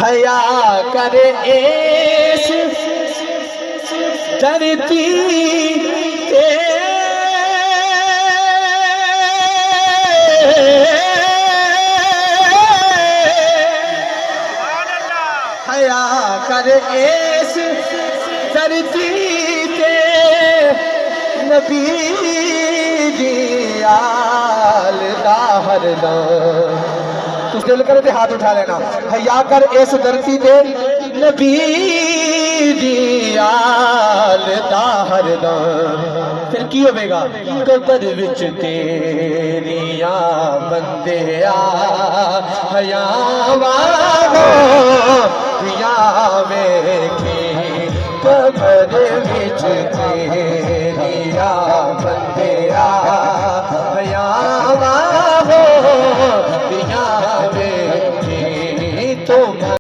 حیا کر اس دھرتی تے حیا کر اس دھرتی تے نبی دی آل دا ہر دم تو دل کرے تے ہاتھ اٹھا لینا حیا کر اس دھرتی تے نبی دی آل دا ہر دم پھر کی ہوئے گا قبر وچ تیریاں بندے حیا والو